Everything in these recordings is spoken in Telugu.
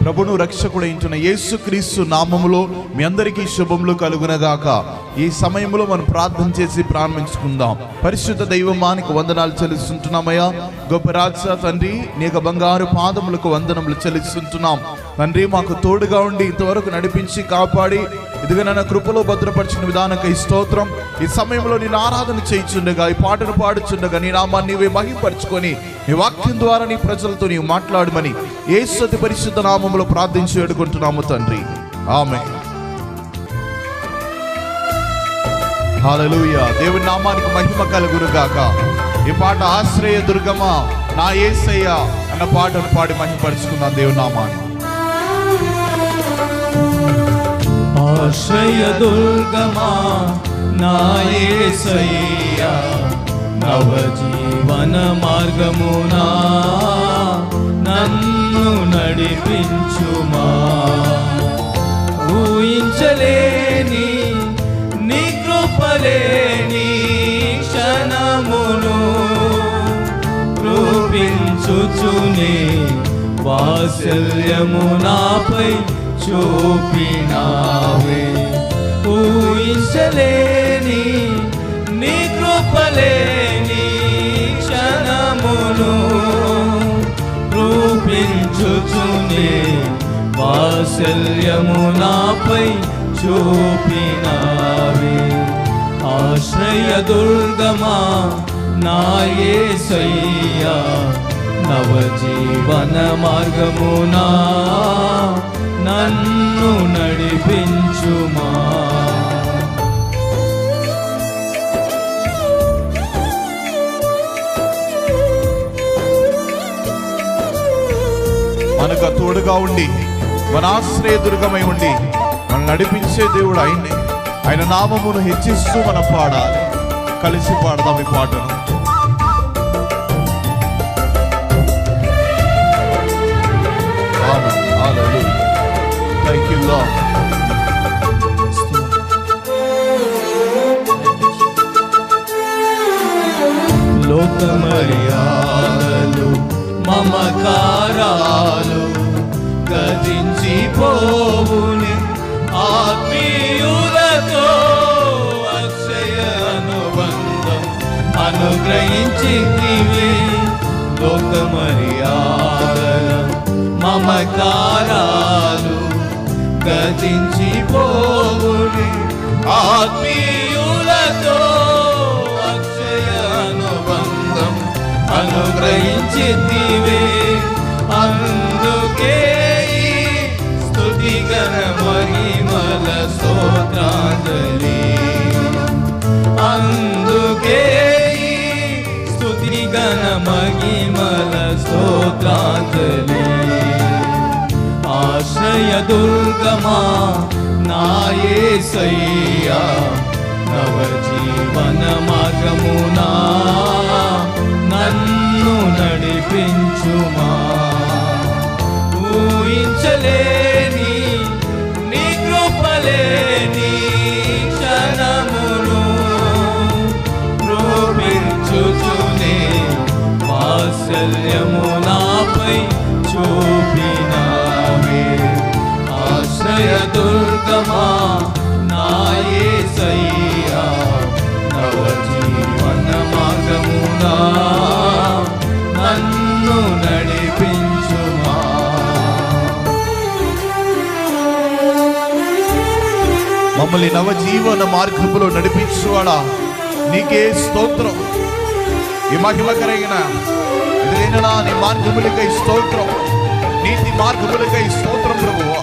ప్రభును రక్షకుడైన యేసుక్రీస్తు నామములో మీ అందరికీ శుభములు కలుగునగాక. ఈ సమయంలో మనం ప్రార్థన చేసి ప్రారంభించుకుందాం. పరిశుద్ధ దైవమానికి వందనాలు చెల్లిస్తుంటున్నామయ్యా. గొప్ప రాజా తండ్రి, నీకు బంగారు పాదములకు వందనములు చెల్లిస్తుంటున్నాం తండ్రి. మాకు తోడుగా ఉండి ఇంతవరకు నడిపించి కాపాడి ఇదిగా నన్ను కృపలో భద్రపరిచిన విధానకై స్తోత్రం. ఈ సమయంలో నేను ఆరాధన చేయుచుండగా, ఈ పాటను పాడుచుండగా నీ నామాన్ని నీవే మహిమపరచుకొని నీ వాక్యం ద్వారా నీ ప్రజలతో నీవు మాట్లాడమని యేసు అతి పరిశుద్ధ నామములో ప్రార్థించి వేడుకుంటున్నాము తండ్రి, ఆమేన్. హల్లెలూయా. దేవుని నామానికి మహిమ కలుగునుగాక. ఈ పాట ఆశ్రయ దుర్గమా నా యేసయ్య అన్న పాటను పాడి మహిమపరుచుకుందాం దేవుని నామాన్ని. ఆశ్రయ దుర్గమా నా యేసయ్య, నవజీవన మార్గమునా నన్ను నడిపించుమా. ఊహించలేని నీ కృపలేని క్షణమును రూపించుచునే వాత్సల్యము నాపై చూపినావే. ఊహించలేని నీ కృపలేని క్షణమును రూపించుచునే వాత్సల్యము నాపై చూపినావే. ఆశ్రయ దుర్గమా నా యేసయ్య, నవజీవన మార్గమునా నన్ను నడిపించుమా. మనకు తోడుగా ఉండి మన ఆశ్రయ దుర్గమై ఉండి మనం నడిపించే దేవుడు ఆయన్ని. ఆయన నామమును హెచ్చిస్తూ మనం పాడాలి. కలిసి పాడదాం ఈ పాటను. Thank you, Lord. లోక మర్యాదలు మమకారాలు గతించి పోవుని ఆత్మీయులతో అక్షయ అనుబంధం అనుగ్రహించితివి. లోక మర్యాదల మమకారాలు గతించి పోవుని ఆత్మీయులతో అక్షయ అనుబంధం అనుగ్రహించితివే. అందుకే స్తుతి గణ మహిమల స్తోత్రాంజలి. అందుకే స్తుతి గణ మహిమల స్తోత్రాంజలి. ఆశ్రయ దుర్గమా నా యేసయ్య, నవజీవన మార్గమునా నన్ను నడిపించుమా. ఊహించలేని నీ కృపలేని క్షణమును రూపించుచునే వాత్సల్యము నాపై చూపినావే. ఆశ్రయ దుర్గమా నా యేసయ్య, నవజీవన మార్గమునా నన్ను నడిపించుమా. మమ్మల్ని నవజీవన మార్గములో నడిపించువాడా నీకే స్తోత్రం. ఈ మహిమకరైన ఎదురైన నీ మార్గములకై స్తోత్రం, నీతి మార్గములకై స్తోత్రం ప్రభువా.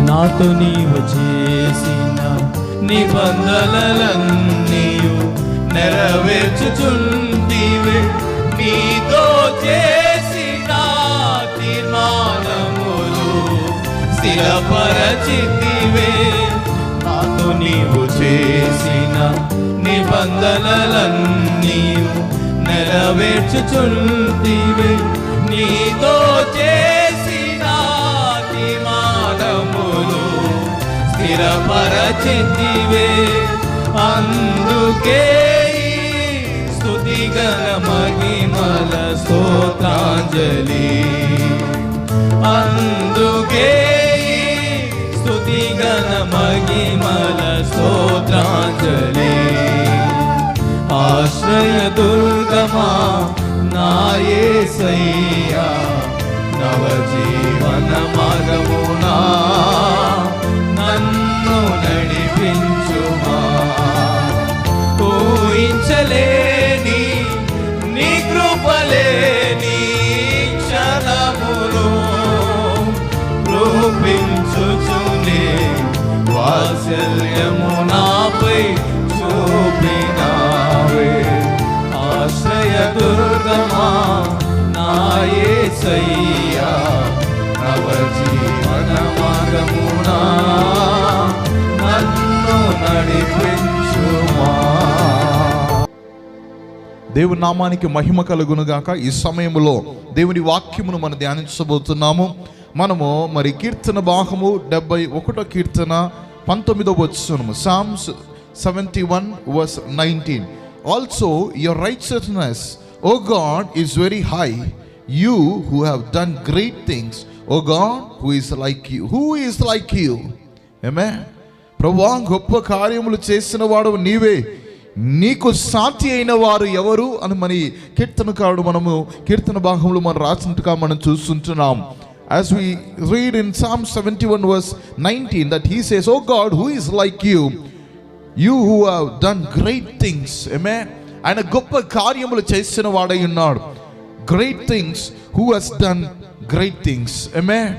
నాతో నీవు చేసిన నిబంధనలన్నీయు నెరవేర్చుచుంటివే. నీతో చేసిన తీర్మానములు స్థిరపరచితివే. నాతో నీవు చేసిన నిబంధనలన్నీయు నెరవేర్చుచుంటివే. నీతో చేసిన తీర్మానములు స్థిరపరచితివే. అందుకే స్తుతిగణ మహిమల స్తోత్రాంజలి. అందుకే స్తుతిగణ మహిమల స్తోత్రాంజలి. ఆశ్రయ దుర్గమా నా యేసయ్యా, నవజీవన మార్గమునా నన్ను నడిపించుమా. ఊహించలేని నీ కృపలేని క్షణములు రూపించుచునే వాత్సల్యము నాపై చూపినావే. ఆశ్రయ దుర్గమా నా యేసయ్యా, నవజీవన మార్గమునా నన్ను నడిపించుమా. దేవుని నామానికి మహిమ కలుగునుగాక. ఈ సమయంలో దేవుని వాక్యమును మనం ధ్యానించబోతున్నాము. మనము మరి కీర్తన భాగము 71 కీర్తన 19వ వచనము, Psalms 71 verse 19. Also your righteousness, O God, is very high. You who have done great things, O God, who is like you? Who is like you? Amen. ప్రభువా, గొప్ప కార్యములు చేసిన వాడు నీవే, నీకు సాటి అయిన వారు ఎవరు అని మరి కీర్తనకారుడు మనము కీర్తన భాగంలో మనం రాసినట్టుగా మనం చూస్తుంటున్నాం. As we read in Psalm 71 verse 19 that he says, "Oh God, who is like you? You who have done great things." Amen. ఆయన గొప్ప కార్యములు చేసిన వాడై ఉన్నాడు. Great things, who has done great things. Amen.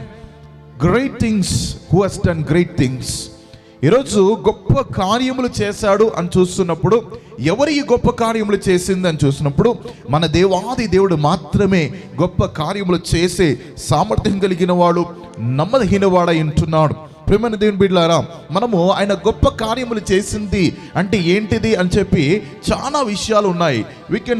Great things, who has done great things. ఈరోజు గొప్ప కార్యములు చేశాడు అని చూస్తున్నప్పుడు, ఎవరు ఈ గొప్ప కార్యములు చేసింది అని చూసినప్పుడు, మన దేవాది దేవుడు మాత్రమే గొప్ప కార్యములు చేసే సామర్థ్యం కలిగిన వాడు, నమ్మదగిన వాడై ఉంటున్నాడు. ప్రియమైన దేవుని బిడ్డలారా, మనము ఆయన గొప్ప కార్యములు చేసింది అంటే ఏంటిది అని చెప్పి చాలా విషయాలు ఉన్నాయి. We can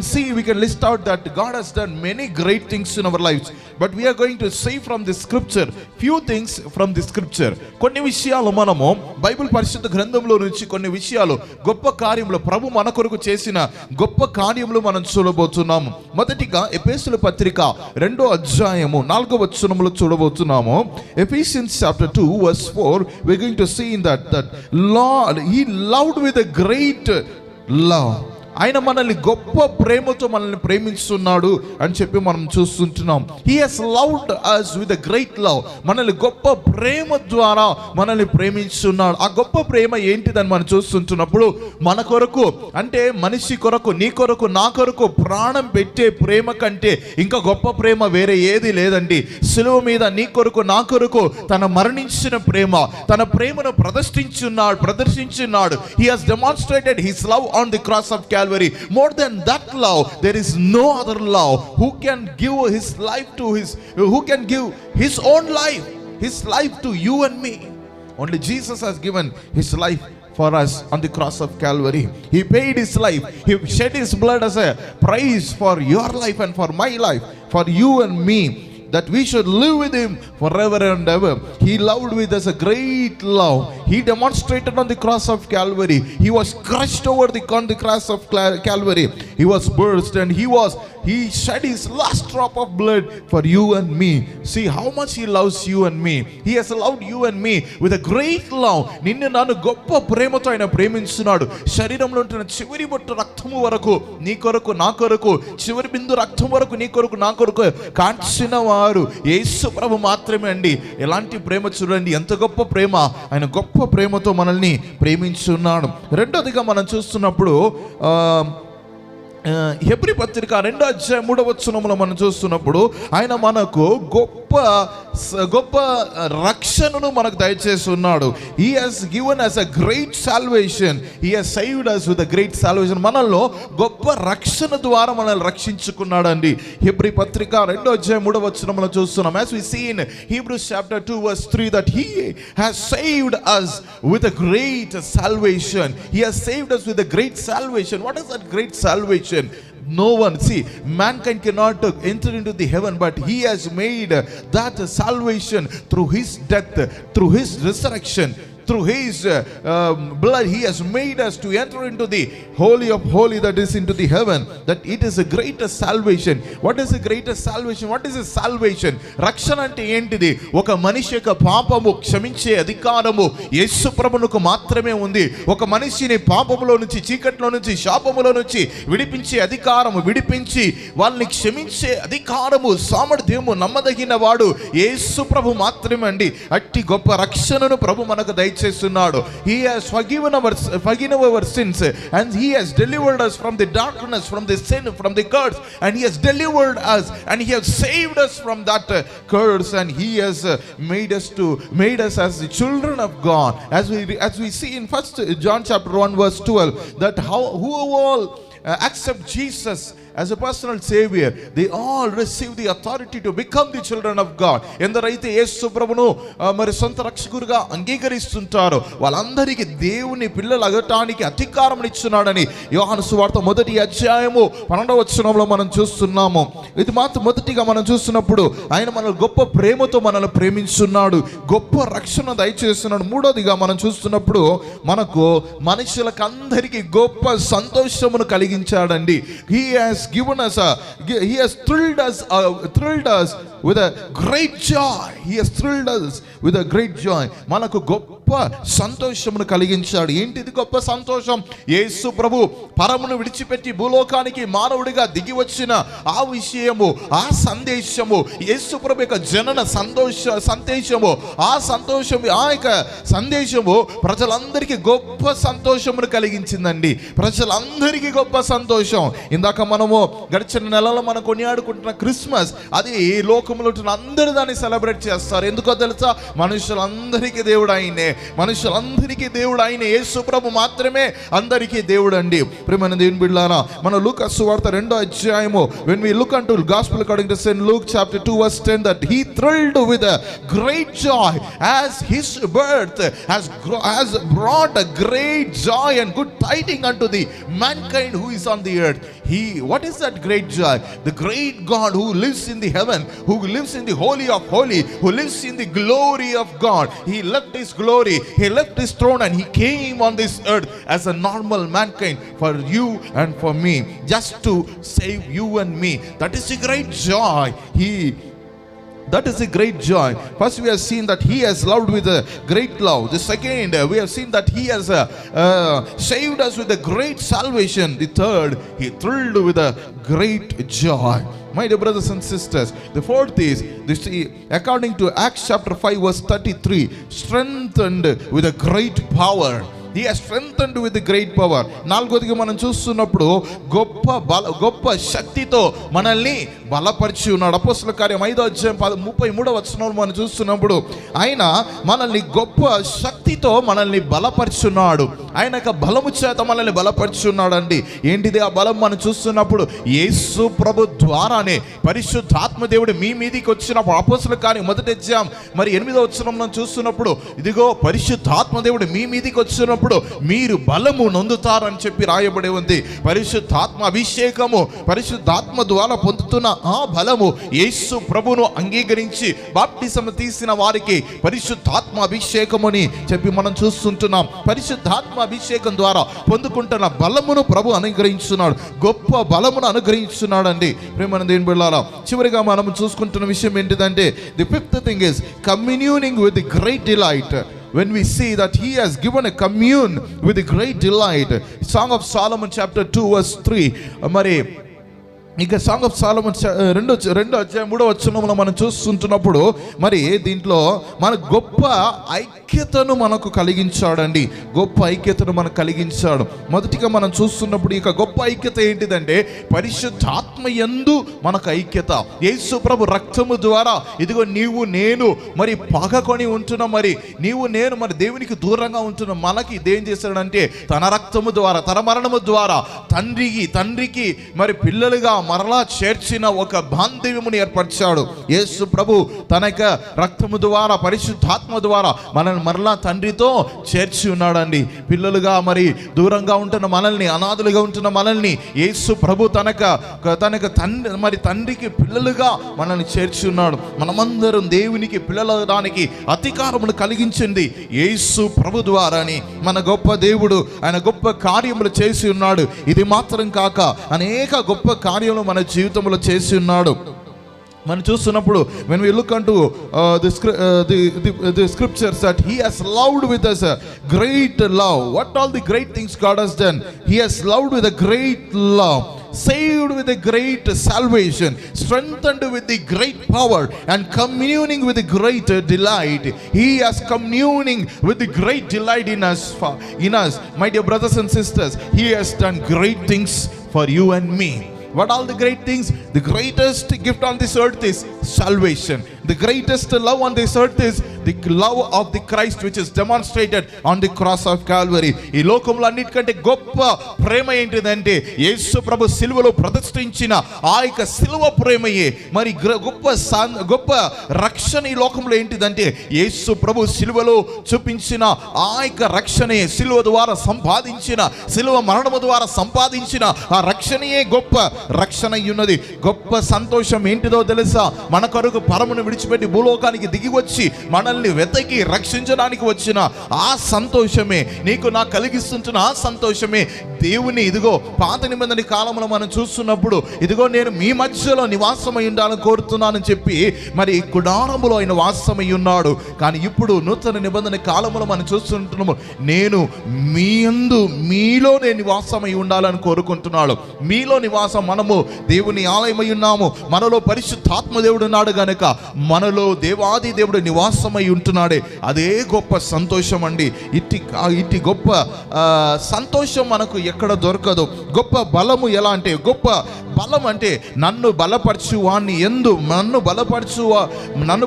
list out that God has done many great things in our lives, but we are going to see from the scripture few things from the scripture. కొన్ని విషయాలు మనము బైబిల్ పరిశుద్ధ గ్రంథంలో నుంచి కొన్ని విషయాలు గొప్ప కార్యములు ప్రభు మన కొరకు చేసిన గొప్ప కార్యములు మనం చూడబోతున్నాము. మొదటిగా ఎఫెసీయుల పత్రిక 2వ అధ్యాయము 4వ వచనములో చూడబోతున్నాము. Ephesians chapter 2 verse 4, we're going to see in that Lord, he loved with a great love. ఆయన మనల్ని గొప్ప ప్రేమతో మనల్ని ప్రేమిస్తున్నాడు అని చెప్పి మనం చూస్తుంటున్నాం. He has loved us with a great love. మనల్ని గొప్ప ప్రేమ ద్వారా మనల్ని ప్రేమిస్తున్నాడు. ఆ గొప్ప ప్రేమ ఏంటిదని మనం చూస్తుంటున్నప్పుడు, మన కొరకు అంటే మనిషి కొరకు, నీ కొరకు, నా కొరకు ప్రాణం పెట్టే ప్రేమ కంటే ఇంకా గొప్ప ప్రేమ వేరే ఏది లేదండి. సిలువ మీద నీ కొరకు, నా కొరకు తన మరణించిన ప్రేమ, తన ప్రేమను ప్రదర్శించున్నాడు. He has demonstrated his love on the cross of Calvary. More than that love, there is no other love. Who can give his life to who can give his own life, his life to you and me? Only Jesus has given his life for us on the cross of Calvary. He paid his life. He shed his blood as a price for your life and for my life, for you and me, that we should live with him forever and ever. He loved with us a great love. He demonstrated on the cross of Calvary. He was crushed on the cross of Calvary. He was burst and he shed his last drop of blood for you and me. See how much he loves you and me. He has loved you and me with a great love. నిన్ను నన్ను గొప్ప ప్రేమతో ఆయన ప్రేమిస్తున్నాడు. శరీరంలో ఉంటున్న చివరి బొట్టు రక్తము వరకు నీ కొరకు, నా కొరకు, చివరి బిందు రక్తం వరకు నీ కొరకు, నా కొరకు కాంచిన వారు యేసు ప్రభు మాత్రమే అండి. ఎలాంటి ప్రేమ చూడండి, ఎంత గొప్ప ప్రేమ. ఆయన గొప్ప ప్రేమతో మనల్ని ప్రేమించున్నాడు. రెండోదిగా మనం చూస్తున్నప్పుడు హెబ్రీ పత్రిక 2వ అధ్యాయం 3వ వచనములో మనం చూస్తున్నప్పుడు, ఆయన మనకు గొప్ప రక్షణను మనకు దయచేసి ఉన్నాడు. He has given us a great salvation. He has saved us with a great salvation. మనల్లో గొప్ప రక్షణ ద్వారా మనల్ని రక్షించుకున్నాడు అండి. హెబ్రీ పత్రిక 2వ అధ్యాయం 3వ వచనములో చూస్తున్నాం. As we see in Hebrews chapter 2 verse 3 that he has saved us with a great salvation. He has saved us with a great salvation. What is that great salvation? No one, see, mankind cannot enter into the heaven, but he has made that salvation through his death, through his resurrection, through his blood he has made us to enter into the holy of holy, that is into the heaven, that it is a greatest salvation. What is the greatest salvation? What is a salvation? రక్షణ అంటే ఏంటిది? ఒక మనిషి యొక్క పాపము క్షమించే అధికారము యేసు ప్రభువుకు మాత్రమే ఉంది. ఒక మనిషిని పాపములో నుంచి, చీకట్లో నుంచి, శాపములో నుంచి విడిపించే అధికారము, విడిపించి వాళ్ళని క్షమించే అధికారము, సామర్థ్యము నమ్మదగిన వాడు యేసు ప్రభు మాత్రమే అండి. అట్టి గొప్ప రక్షణను ప్రభు మనకు దయచేస్తున్నాడు. He has forgiven our sins and he has delivered us from the darkness, from the sin, from the curse, and he has delivered us and he has saved us from that curse, and he has made us as the children of God. As we see in 1 John chapter 1 verse 12, that who all accept Jesus as a personal savior, they all receive the authority to become the children of God. ఎందరైతే యేసు ప్రభువును మరి సొంత రక్షకుడిగా అంగీకరిస్తుంటారో వాళ్ళందరికీ దేవుని పిల్లలు అగటానికి అధికారం ఇస్తున్నాడని యోహాను సువార్త 1వ అధ్యాయము 12వ వచనంలో మనం చూస్తున్నాము. ఇది మాత్రం మొదటిగా మనం చూస్తున్నప్పుడు ఆయన మన గొప్ప ప్రేమతో మనల్ని ప్రేమించున్నాడు, గొప్ప రక్షణ దయచేస్తున్నాడు. మూడోదిగా మనం చూస్తున్నప్పుడు మనకు మనుషులకు అందరికీ గొప్ప సంతోషమును కలిగించాడండి. He has thrilled us with a great joy. He has thrilled us with a great joy. మనకు గొప్ప సంతోషమును కలిగించాడు. ఏంటిది గొప్ప సంతోషం? యేసు ప్రభు పరమును విడిచిపెట్టి భూలోకానికి మానవుడిగా దిగి వచ్చిన ఆ విషయము, ఆ సందేశము, యేసు ప్రభు యొక్క జనన సందేశము, ఆ సంతోషము, ఆ యొక్క సందేశము ప్రజలందరికీ గొప్ప సంతోషమును కలిగించిందండి. ప్రజలందరికీ గొప్ప సంతోషం. ఇందాక మనము గడిచిన నెలలో మనం కొనియాడుకుంటున్న క్రిస్మస్, అది ఈ లోకంలో అందరూ దాన్ని సెలబ్రేట్ చేస్తారు. ఎందుకో తెలుసా? మనుషులందరికీ దేవుడు ఆయనే, మనుషులందరికీ దేవుడు ఆయనే. యేసు ప్రభు మాత్రమే అందరికీ దేవుడు అండి. ప్రియమైన దేవుని బిడ్డలారా, మన లూకా సువార్త 2వ అధ్యాయము, when we look unto gospel according to St. Luke chapter 2 verse 10, that he thrilled with a great joy as his birth has brought a great joy and good tidings unto the mankind who is on the earth. What is that great joy? The great God who lives in the heaven, who lives in the holy of holy, who lives in the glory of God. He left his glory, he left his throne, and he came on this earth as a normal mankind for you and for me, just to save you and me. That is a great joy. That is a great joy. First, we have seen that he has loved with a great love. The second, we have seen that he has saved us with a great salvation. The third, he thrilled with a great joy. My dear brothers and sisters, the fourth is, according to Acts chapter 5 verse 33, strengthened with a great power. He has strengthened with the great power. నాలుగోదిగా మనం చూస్తున్నప్పుడు గొప్ప శక్తితో మనల్ని బలపరిచి ఉన్నాడు. అపోస్తలుల కార్యం 5వ అధ్యాయం 33వ వచనంలో మనం చూస్తున్నప్పుడు ఆయన మనల్ని గొప్ప శక్తితో మనల్ని బలపరిచున్నాడు. ఆయన యొక్క బలము చేత మనల్ని బలపరిచున్నాడు అండి. ఏంటిది ఆ బలం? మనం చూస్తున్నప్పుడు యేసు ప్రభు ద్వారానే పరిశుద్ధాత్మ దేవుడు మీ మీదికి వచ్చినప్పుడు, అపోస్తలుల కార్యం 1వ అధ్యాయం 8వ వచనంలో చూస్తున్నప్పుడు, ఇదిగో పరిశుద్ధాత్మ దేవుడు మీ మీదికి వచ్చినప్పుడు మీరు బలము నొందుతారని చెప్పి రాయబడి ఉంది. పరిశుద్ధాత్మ అభిషేకము, పరిశుద్ధాత్మ ద్వారా పొందుతున్న ఆ బలము యేసు ప్రభువును అంగీకరించి బాప్టిజం తీసిన వారికి పరిశుద్ధాత్మ అభిషేకముని చెప్పి మనం చూస్తుంటున్నాం. పరిశుద్ధాత్మ అభిషేకం ద్వారా పొందుకుంటున్న బలమును ప్రభు అనుగ్రహించున్నాడు, గొప్ప బలమును అనుగ్రహించున్నాడు అండి. ప్రేమ దేవుని బిడ్డలారా, చివరిగా మనం చూసుకుంటున్న విషయం ఏంటిదంటే, the fifth thing is communing with the great delight. When we see that he has given a commune with a great delight. Song of Solomon chapter 2 verse 3. మరి ఇక సాంగ్ ఆఫ్ సాలమన్ 2వ అధ్యాయం 3వ వచనంలో మనం చూస్తుంటున్నప్పుడు మరి దీంట్లో మన గొప్ప ఐక్యతను మనకు కలిగించాడండి. గొప్ప ఐక్యతను మనకు కలిగించాడు. మొదటిగా మనం చూస్తున్నప్పుడు ఇక గొప్ప ఐక్యత ఏంటిదంటే, పరిశుద్ధాత్మ యందు మనకు ఐక్యత. యేసు ప్రభు రక్తము ద్వారా ఇదిగో నీవు నేను మరి పగకొని ఉంటున్న, మరి నీవు నేను మరి దేవునికి దూరంగా ఉంటున్న మనకి ఇదేం చేశాడంటే తన రక్తము ద్వారా, తన మరణము ద్వారా తండ్రికి మరి పిల్లలుగా మరలా చేర్చిన ఒక బాంధవ్యమును ఏర్పరిచాడు. యేసు ప్రభు తన యొక్క రక్తము ద్వారా, పరిశుద్ధాత్మ ద్వారా మనల్ని మరలా తండ్రితో చేర్చి ఉన్నాడండి. పిల్లలుగా మరి దూరంగా ఉంటున్న మనల్ని, అనాథులుగా ఉంటున్న మనల్ని యేసు ప్రభు తనక తండ్రికి పిల్లలుగా మనల్ని చేర్చి ఉన్నాడు. మనమందరం దేవునికి పిల్లలడానికి అధికారమును కలిగించింది యేసు ప్రభు ద్వారాని. మన గొప్ప దేవుడు, ఆయన గొప్ప కార్యములు చేసి ఉన్నాడు. ఇది మాత్రం కాక అనేక గొప్ప కార్యములు మన జీవితంలో చేసి ఉన్నాడు. మనం చూస్తున్నప్పుడు when we look unto the scriptures that he has loved with us a great love. What all the great things God has done? He has loved with a great love, saved with a great salvation, strengthened with the great power, and communing with the great delight. He has communing with the great delight in us. My dear brothers and sisters, he has done great things for you and me. What all the great things? The greatest gift on this earth is salvation. The greatest love on this earth is the love of the Christ, which is demonstrated on the cross of Calvary. ఈ లోకంలో అన్నిటికంటే గొప్ప ప్రేమ ఏంటిదంటే యేసు ప్రభు సిలువలో ప్రతిష్ఠించిన ఆ యొక్క సిలువ ప్రేమయే. మరి గొప్ప రక్షణ ఈ లోకంలో ఏంటిదంటే యేసు ప్రభు సిలువలో చూపించిన ఆ యొక్క రక్షణే, సిలువ ద్వారా సంపాదించిన, సిలువ మరణము ద్వారా సంపాదించిన ఆ రక్షణయే గొప్ప రక్షణ ఉన్నది. గొప్ప సంతోషం ఏంటిదో తెలుసా? మన కొరకు పరమును విడిచిపెట్టి భూలోకానికి దిగి వచ్చి మనల్ని వెతకి రక్షించడానికి వచ్చిన ఆ సంతోషమే, నీకు నాకు కలిగిస్తుంటున్న ఆ సంతోషమే దేవుని. ఇదిగో పాత నిబంధన కాలంలో మనం చూస్తున్నప్పుడు, ఇదిగో నేను మీ మధ్యలో నివాసమై ఉండాలని కోరుతున్నానని చెప్పి మరి గుడారములో ఆయన వాసమై ఉన్నాడు. కానీ ఇప్పుడు నూతన నిబంధన కాలంలో మనం చూస్తుంటున్నాము, నేను మీలో నేను నివాసమై ఉండాలని కోరుకుంటున్నాడు. మీలో నివాసం, మనము దేవుని ఆలయమై ఉన్నాము, మనలో పరిశుద్ధాత్మ దేవుడు ఉన్నాడు గనుక మనలో దేవాది దేవుడు నివాసమై ఉంటున్నాడే. అదే గొప్ప సంతోషం అండి. ఇట్టి గొప్ప సంతోషం మనకు ఎక్కడ దొరకదు. గొప్ప బలము ఎలా అంటే, గొప్ప బలం అంటే నన్ను బలపరచు వాణ్ణి ఎందు, నన్ను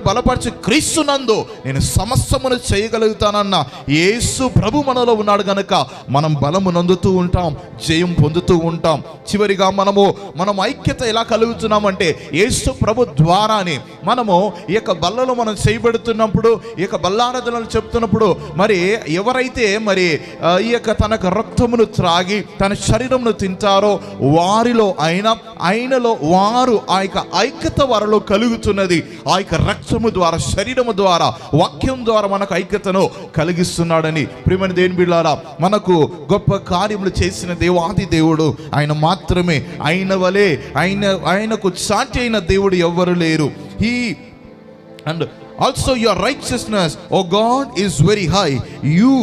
బలపరచు క్రీస్తునందు నేను సమస్తమును చేయగలుగుతానన్న యేసు ప్రభు మనలో ఉన్నాడు గనుక మనం బలము నందుతూ ఉంటాం, జయం పొందుతూ ఉంటాం. చివరిగా మనం ఐక్యత ఎలా కలుగుతున్నామంటే యేసు ప్రభు ద్వారానే. మనము ఈ యొక్క బల్లలో మనం చేయబడుతున్నప్పుడు, ఈ యొక్క బల్లారాధనలు చెప్తున్నప్పుడు, మరి ఎవరైతే మరి ఈ యొక్క తన రక్తమును త్రాగి తన శరీరమును తింటారో వారిలో ఆయనలో వారు ఆ యొక్క ఐక్యత వారిలో కలుగుతున్నది. ఆ యొక్క రక్తము ద్వారా, శరీరము ద్వారా, వాక్యం ద్వారా మనకు ఐక్యతను కలిగిస్తున్నాడని. ప్రియమైన దేవుని బిడ్డలారా, మనకు గొప్ప కార్యములు చేసిన దేవాది దేవుడు ఆయన మాత్రమే. ఆయన వలె ఆయనకు సాటి అయిన దేవుడు ఎవ్వరు లేరు. And also your righteousness, O God, is very high. You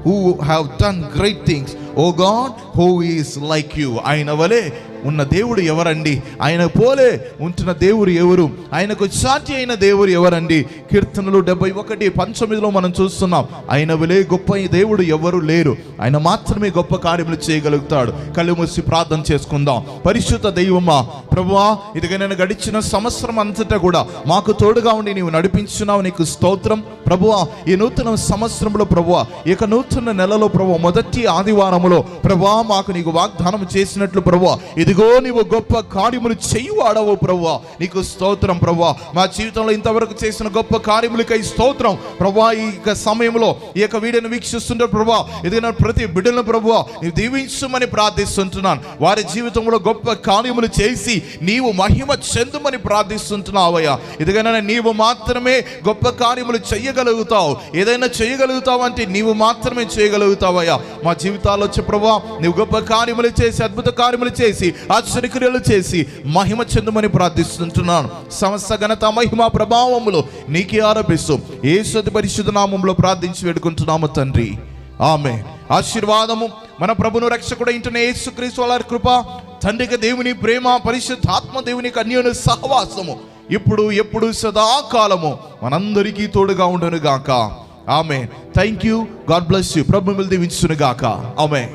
who have done great things, O God, who is like you. ఆయన వలె ఉన్న దేవుడు ఎవరండి? ఆయన పోలే ఉంటున్న దేవుడు ఎవరు? ఆయనకు సాటి అయిన దేవుడు ఎవరండి? కీర్తనలు 71:19 మనం చూస్తున్నాం, ఆయన వలె గొప్ప దేవుడు ఎవరు లేరు, ఆయన మాత్రమే గొప్ప కార్యములు చేయగలుగుతాడు. కళ్ళు మూసి ప్రార్థన చేసుకుందాం. పరిశుద్ధ దైవమా, ప్రభువా, ఇదిగా నేను గడిచిన సంవత్సరం అంతటా కూడా మాకు తోడుగా ఉండి నీవు నడిపించున్నావు, నీకు స్తోత్రం. ప్రభువా, ఈ నూతన సంవత్సరంలో ప్రభువా, ఇక నూతన నెలలో ప్రభువా, మొదటి ఆదివారములో ప్రభువా మాకు నీకు వాగ్దానం చేసినట్లు ప్రభువా, ఇదిగో నీవు గొప్ప కార్యములు చేయువాడవు ప్రభువా, నీకు స్తోత్రం. ప్రభువా, మా జీవితంలో ఇంతవరకు చేసిన గొప్ప కార్యములకై స్తోత్రం. ప్రభువా, ఈ సమయంలో ఈ యొక్క వీడియోను వీక్షిస్తుంటే ప్రభువా, ఇదిగో ప్రతి బిడ్డలను ప్రభువా నీవు దీవించమని ప్రార్థిస్తుంటున్నాను. వారి జీవితంలో గొప్ప కార్యములు చేసి నీవు మహిమ చెందుమని ప్రార్థిస్తుంటున్నావయ్యా. ఇదిగైనా నీవు మాత్రమే గొప్ప కార్యములు చేయగలుగుతావు. ఏదైనా చేయగలుగుతావు అంటే నీవు మాత్రమే చేయగలుగుతావయ్యా. మా జీవితాల్లో వచ్చే ప్రభువా, నీవు గొప్ప కార్యములు చేసి, అద్భుత కార్యములు చేసి, ఆశ్చర్యక్రియలు చేసి మహిమ చెందుమని ప్రార్థిస్తుంటున్నాను. సమస్త ఘనత మహిమ ప్రభావములు నీకే ఆరోపిస్తూ యేసు పరిశుద్ధ నామములో ప్రార్థించి వేడుకుంటున్నాము తండ్రి, ఆమేన్. ఆశీర్వాదము మన ప్రభును రక్షకుడైన యేసుక్రీస్తు వారి కృప, తండ్రికి దేవుని ప్రేమ, పరిశుద్ధాత్మ దేవుని అన్యోన్య సహవాసము ఇప్పుడు ఎప్పుడు సదాకాలము మనందరికీ తోడుగా ఉండును గాక. Amen. Thank you. God bless you. ప్రభు మిమ్మల్ని దీవించును గాక. ఆమేన్.